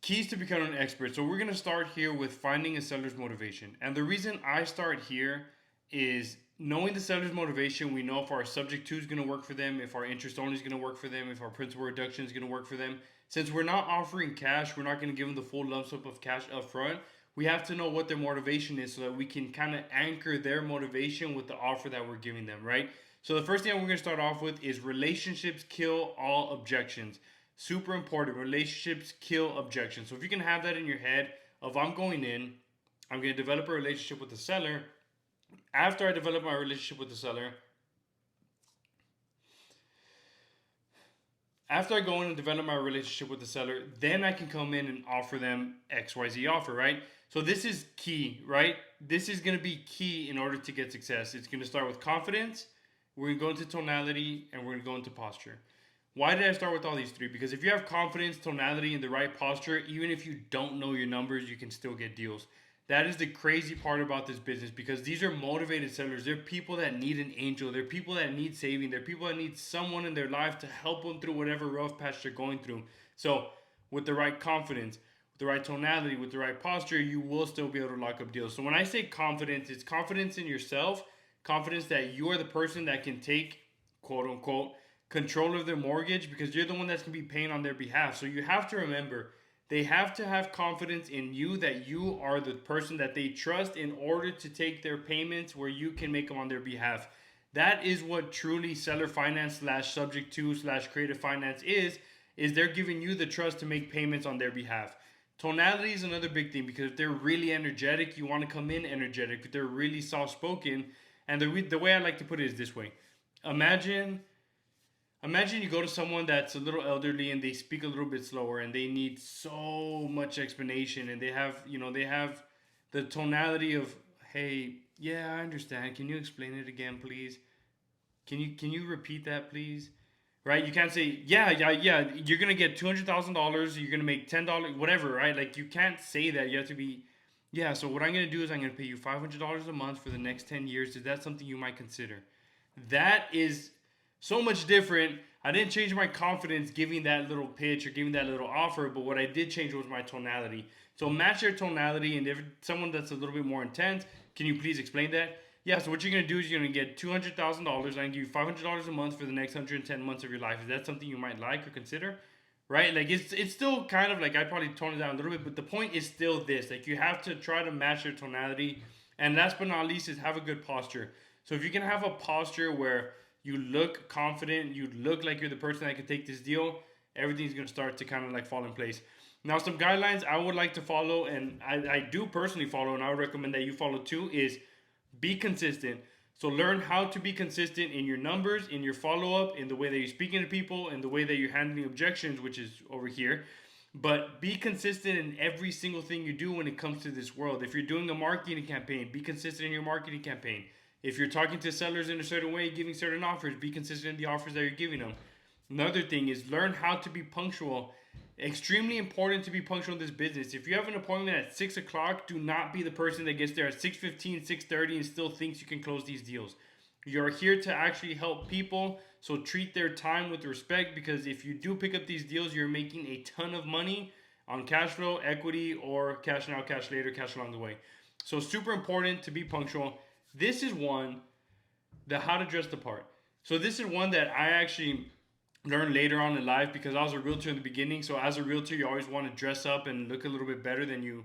Keys to becoming an expert. So we're gonna start here with finding a seller's motivation. And the reason I start here is knowing the seller's motivation. We know if our subject to is gonna work for them, if our interest only is gonna work for them, if our principal reduction is gonna work for them. Since we're not offering cash, we're not gonna give them the full lump sum of cash up front. We have to know what their motivation is so that we can kind of anchor their motivation with the offer that we're giving them, right? So the first thing we're gonna start off with is relationships kill all objections. Super important. Relationships kill objections. So if you can have that in your head of I'm going in, I'm going to develop a relationship with the seller. After I develop my relationship with the seller, after I go in and develop my relationship with the seller, then I can come in and offer them XYZ offer, right? So this is key, right? This is going to be key in order to get success. It's going to start with confidence, we're going to go into tonality, and we're going to go into posture. Why did I start with all these three? Because if you have confidence, tonality, and the right posture, even if you don't know your numbers, you can still get deals. That is the crazy part about this business because these are motivated sellers. They're people that need an angel. They're people that need saving. They're people that need someone in their life to help them through whatever rough patch they're going through. So, with the right confidence, with the right tonality, with the right posture, you will still be able to lock up deals. So, when I say confidence, it's confidence in yourself, confidence that you are the person that can take, quote unquote, control of their mortgage because you're the one that's going to be paying on their behalf. So, you have to remember they have to have confidence in you that you are the person that they trust in order to take their payments where you can make them on their behalf. That is what truly seller finance slash subject to slash creative finance is they're giving you the trust to make payments on their behalf. Tonality is another big thing because if they're really energetic, you want to come in energetic. If they're really soft spoken, and the way I like to put it is this way: imagine Imagine you go to someone that's a little elderly and they speak a little bit slower and they need so much explanation and they have the tonality of, hey, yeah, I understand, can you explain it again, please? Can you repeat that, please? Right? You can't say, yeah, yeah, yeah, you're gonna get $200,000, you're gonna make $10, whatever, right? Like, you can't say that. You have to be, yeah, so what I'm gonna do is I'm gonna pay you $500 a month for the next 10 years. Is that something you might consider? That is so much different. I didn't change my confidence giving that little pitch or giving that little offer, but what I did change was my tonality. So match your tonality, and if someone that's a little bit more intense, can you please explain that? Yeah, so what you're gonna do is you're gonna get $200,000. I'm gonna give you $500 a month for the next 110 months of your life. Is that something you might like or consider? Right? Like, it's still kind of like, I'd probably tone it down a little bit, but the point is still this: like, you have to try to match your tonality, and last but not least is have a good posture. So if you can have a posture where you look confident, you look like you're the person that can take this deal, everything's gonna start to kind of like fall in place. Now, some guidelines I would like to follow, and I do personally follow, and I would recommend that you follow too, is be consistent. So learn how to be consistent in your numbers, in your follow up, in the way that you're speaking to people, in the way that you're handling objections, which is over here. But be consistent in every single thing you do when it comes to this world. If you're doing a marketing campaign, be consistent in your marketing campaign. If you're talking to sellers in a certain way, giving certain offers, be consistent in the offers that you're giving them. Another thing is learn how to be punctual. Extremely important to be punctual in this business. If you have an appointment at 6 o'clock, do not be the person that gets there at 6:15, 6:30, and still thinks you can close these deals. You're here to actually help people, so treat their time with respect, because if you do pick up these deals, you're making a ton of money on cash flow, equity, or cash now, cash later, cash along the way. So super important to be punctual. This is one, the how to dress the part. So this is one that I actually learned later on in life because I was a realtor in the beginning. So as a realtor, you always want to dress up and look a little bit better than you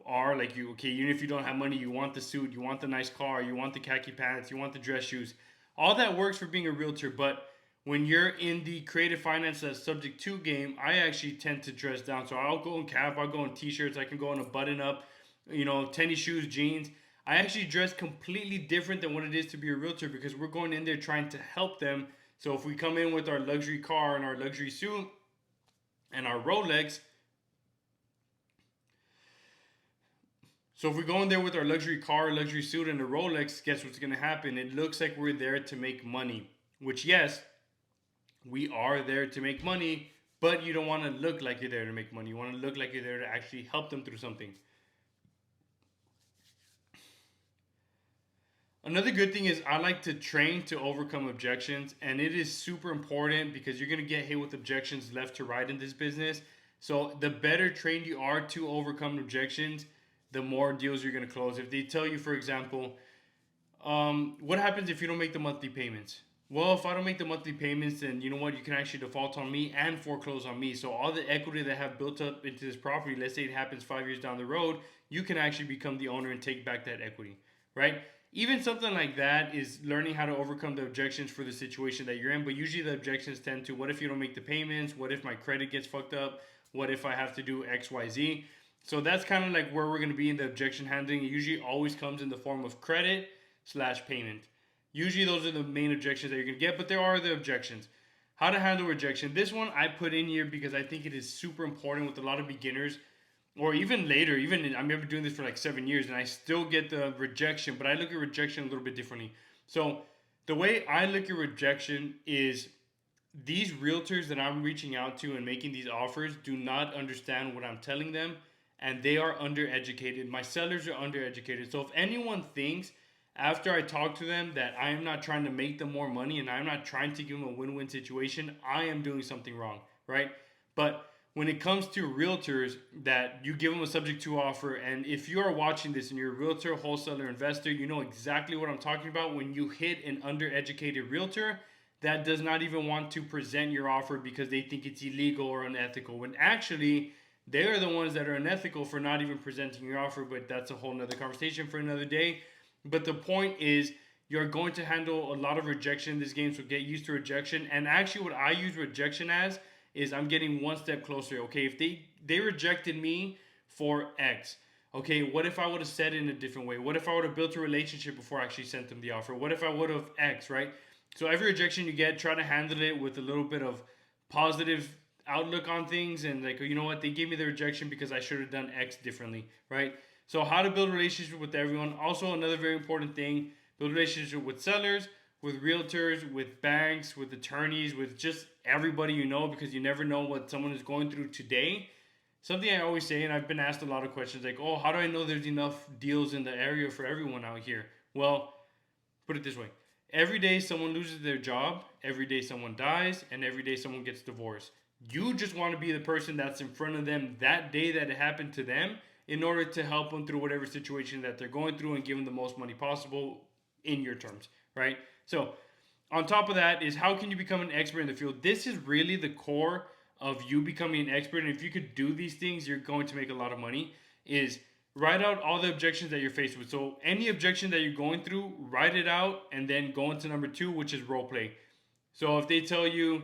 are. Like, you, okay, even if you don't have money, you want the suit, you want the nice car, you want the khaki pants, you want the dress shoes. All that works for being a realtor, but when you're in the creative finance as subject to game, I actually tend to dress down. So I'll go in cap, I'll go in t-shirts, I can go in a button up, tennis shoes, jeans. I actually dress completely different than what it is to be a realtor because we're going in there trying to help them. So if we come in with our luxury car and our luxury suit and our Rolex, so if we go in there with our luxury car, luxury suit, and a Rolex, guess what's going to happen? It looks like we're there to make money, which, yes, we are there to make money, but you don't want to look like you're there to make money. You want to look like you're there to actually help them through something. Another good thing is I like to train to overcome objections, and it is super important because you're gonna get hit with objections left to right in this business. So the better trained you are to overcome objections, the more deals you're going to close. If they tell you, for example, what happens if you don't make the monthly payments? Well, if I don't make the monthly payments, then you know what? You can actually default on me and foreclose on me. So all the equity that I have built up into this property, let's say it happens 5 years down the road, you can actually become the owner and take back that equity, right? Even something like that is learning how to overcome the objections for the situation that you're in. But usually the objections tend to, what if you don't make the payments? What if my credit gets fucked up? What if I have to do X, Y, Z? So that's kind of like where we're going to be in the objection handling. It usually always comes in the form of credit slash payment. Usually those are the main objections that you're going to get, but there are other objections. How to handle rejection. This one I put in here because I think it is super important with a lot of beginners, or even later. I'm been doing this for like 7 years and I still get the rejection, but I look at rejection a little bit differently. So the way I look at rejection is these realtors that I'm reaching out to and making these offers do not understand what I'm telling them, and they are undereducated. My sellers are undereducated. So if anyone thinks after I talk to them that I am not trying to make them more money and I'm not trying to give them a win-win situation, I am doing something wrong, right? But when it comes to realtors, that you give them a subject to offer, and if you are watching this and you're a realtor, wholesaler, investor, you know exactly what I'm talking about. When you hit an undereducated realtor that does not even want to present your offer because they think it's illegal or unethical, when actually they're the ones that are unethical for not even presenting your offer. But that's a whole nother conversation for another day. But the point is, you're going to handle a lot of rejection in this game, so get used to rejection. And actually, what I use rejection as is I'm getting one step closer. Okay, if they rejected me for X, okay, what if I would have said it in a different way? What if I would have built a relationship before I actually sent them the offer? What if I would have X, right? So every rejection you get, try to handle it with a little bit of positive outlook on things, and like, you know what, they gave me the rejection because I should have done X differently, right? So how to build a relationship with everyone. Also, another very important thing, build a relationship with sellers, with realtors, with banks, with attorneys, with just everybody you know, because you never know what someone is going through today. Something I always say, and I've been asked a lot of questions like, oh, how do I know there's enough deals in the area for everyone out here? Well, put it this way. Every day someone loses their job, every day someone dies, and every day someone gets divorced. You just want to be the person that's in front of them that day that it happened to them, in order to help them through whatever situation that they're going through and give them the most money possible in your terms, right? So, on top of that is, how can you become an expert in the field? This is really the core of you becoming an expert. And if you could do these things, you're going to make a lot of money. Is write out all the objections that you're faced with. So any objection that you're going through, write it out, and then go into number two, which is role play. So if they tell you,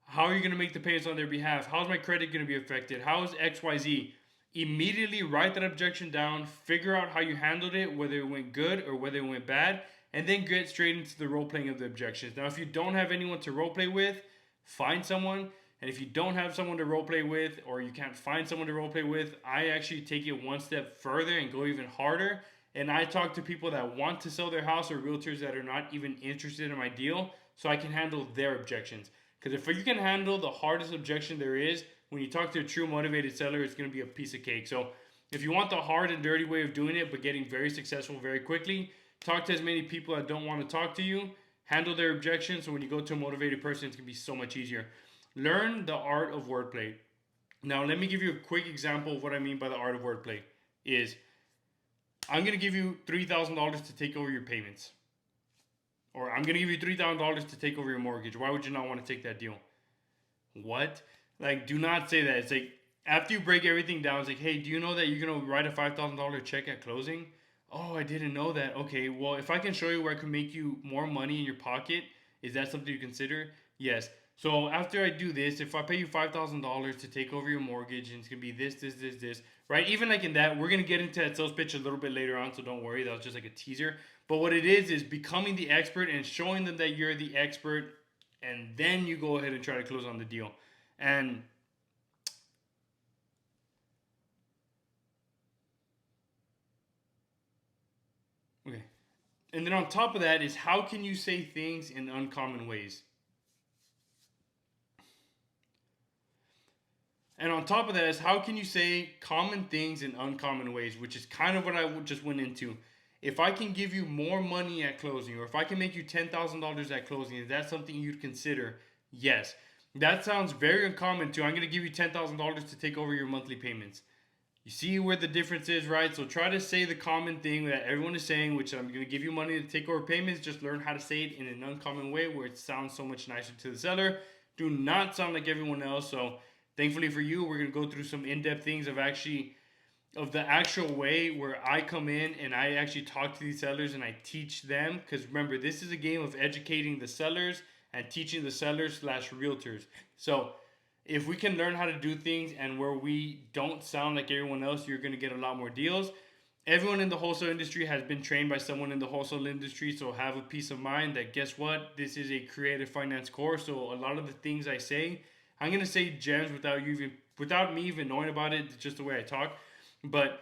how are you going to make the payments on their behalf? How's my credit going to be affected? How is XYZ? Immediately write that objection down, figure out how you handled it, whether it went good or whether it went bad, and then get straight into the role playing of the objections. Now, if you don't have anyone to role play with, find someone. And if you don't have someone to role play with, or you can't find someone to role play with, I actually take it one step further and go even harder. And I talk to people that want to sell their house, or realtors that are not even interested in my deal, so I can handle their objections. Because if you can handle the hardest objection there is, when you talk to a true motivated seller, it's going to be a piece of cake. So if you want the hard and dirty way of doing it, but getting very successful very quickly, talk to as many people that don't want to talk to you, handle their objections, so when you go to a motivated person, it's going to be so much easier. Learn the art of wordplay. Now, let me give you a quick example of what I mean by the art of wordplay. Is I'm going to give you $3,000 to take over your payments. Or I'm going to give you $3,000 to take over your mortgage. Why would you not want to take that deal? What? Like, do not say that. It's like, after you break everything down, it's like, hey, do you know that you're going to write a $5,000 check at closing? Oh, I didn't know that. Okay, well, if I can show you where I can make you more money in your pocket, is that something you consider? Yes. So after I do this, if I pay you $5,000 to take over your mortgage, and it's going to be this, right? Even like in that, we're going to get into that sales pitch a little bit later on, so don't worry. That was just like a teaser. But what it is becoming the expert and showing them that you're the expert, and then you go ahead and try to close on the deal. And okay. And then on top of that is, how can you say things in uncommon ways? And on top of that is, how can you say common things in uncommon ways, which is kind of what I just went into. If I can give you more money at closing, or if I can make you $10,000 at closing, is that something you'd consider? Yes. That sounds very uncommon too. I'm going to give you $10,000 to take over your monthly payments. You see where the difference is, right? So try to say the common thing that everyone is saying, which I'm going to give you money to take over payments. Just learn how to say it in an uncommon way where it sounds so much nicer to the seller. Do not sound like everyone else. So thankfully for you, we're going to go through some in-depth things of the actual way where I come in and I actually talk to these sellers and I teach them. Because remember, this is a game of educating the sellers and teaching the sellers slash realtors. So if we can learn how to do things and where we don't sound like everyone else, you're going to get a lot more deals. Everyone in the wholesale industry has been trained by someone in the wholesale industry, so have a peace of mind that guess what? This is a creative finance course, so a lot of the things I say, I'm going to say gems without me even knowing about it, just the way I talk. But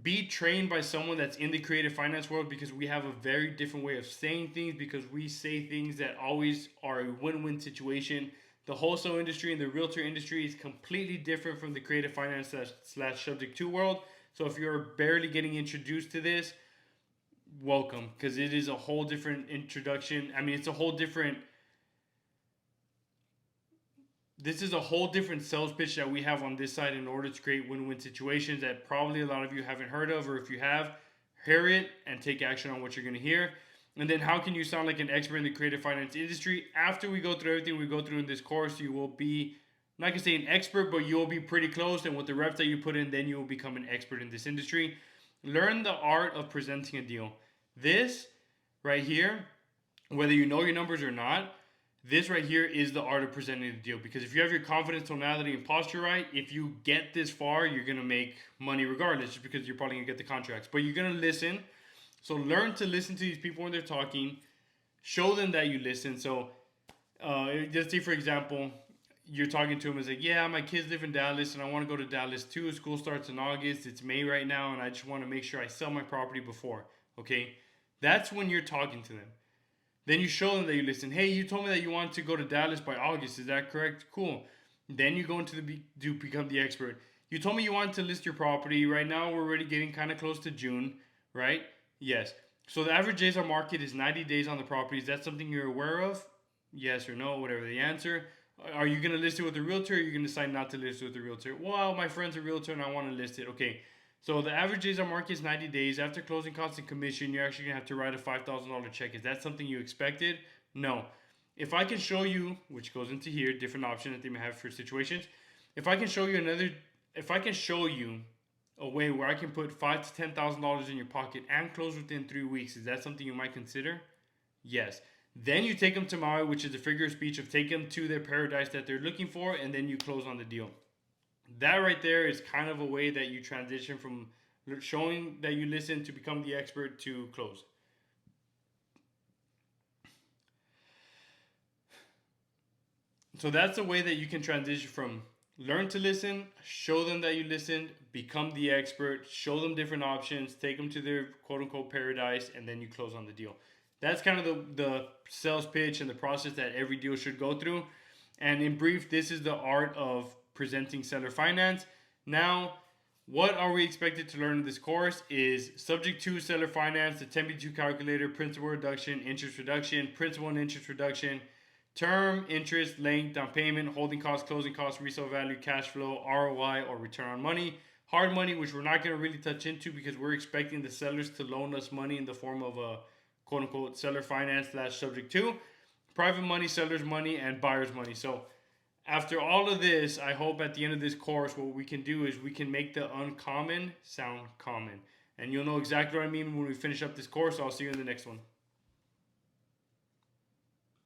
be trained by someone that's in the creative finance world because we have a very different way of saying things because we say things that always are a win-win situation. The wholesale industry and the realtor industry is completely different from the creative finance slash subject to world. So if you're barely getting introduced to this, welcome, because it is a whole different introduction. I mean, it's a whole different this is a whole different sales pitch that we have on this side in order to create win-win situations that probably a lot of you haven't heard of, or if you have, hear it and take action on what you're going to hear. And then how can you sound like an expert in the creative finance industry? After we go through everything we go through in this course, you will be, I'm not going to say an expert, but you'll be pretty close. And with the reps that you put in, then you will become an expert in this industry. Learn the art of presenting a deal. This right here, whether you know your numbers or not, this right here is the art of presenting the deal. Because if you have your confidence, tonality, and posture right, if you get this far, you're gonna make money regardless, just because you're probably gonna get the contracts. But you're gonna listen. So learn to listen to these people when they're talking. Show them that you listen. So just say, for example, you're talking to them and say, yeah, my kids live in Dallas and I want to go to Dallas too. School starts in August. It's May right now, and I just want to make sure I sell my property before. Okay, that's when you're talking to them. Then you show them that you listen. Hey, you told me that you want to go to Dallas by August. Is that correct? Cool. Then you go into to become the expert. You told me you wanted to list your property. Right now, we're already getting kind of close to June, right? Yes. So the average days on market is 90 days on the property. Is that something you're aware of? Yes or no, whatever the answer. Are you going to list it with a realtor or are you going to decide not to list it with a realtor? Well, my friend's a realtor and I want to list it. Okay. So the average days on market is 90 days. After closing costs and commission, you're actually going to have to write a $5,000 check. Is that something you expected? No. If I can show you, which goes into here, different options that they may have for situations. If I can show you a way where I can put $5,000 to $10,000 in your pocket and close within 3 weeks, is that something you might consider? Yes. Then you take them to Maui, which is the figure of speech of take them to their paradise that they're looking for, and then you close on the deal. That right there is kind of a way that you transition from showing that you listen to become the expert to close. So that's the way that you can transition from learn to listen, show them that you listened, become the expert, show them different options, take them to their quote unquote paradise, and then you close on the deal. That's kind of the sales pitch and the process that every deal should go through. And in brief, this is the art of presenting seller finance. Now, what are we expected to learn in this course is subject to seller finance, the 10B2 calculator, principal reduction, interest reduction, principal and interest reduction, term, interest, length, down payment, holding costs, closing costs, resale value, cash flow, ROI, or return on money. Hard money, which we're not going to really touch into because we're expecting the sellers to loan us money in the form of a quote unquote seller finance slash subject to. Private money, seller's money, and buyer's money. So after all of this, I hope at the end of this course, what we can do is we can make the uncommon sound common. And you'll know exactly what I mean when we finish up this course. I'll see you in the next one.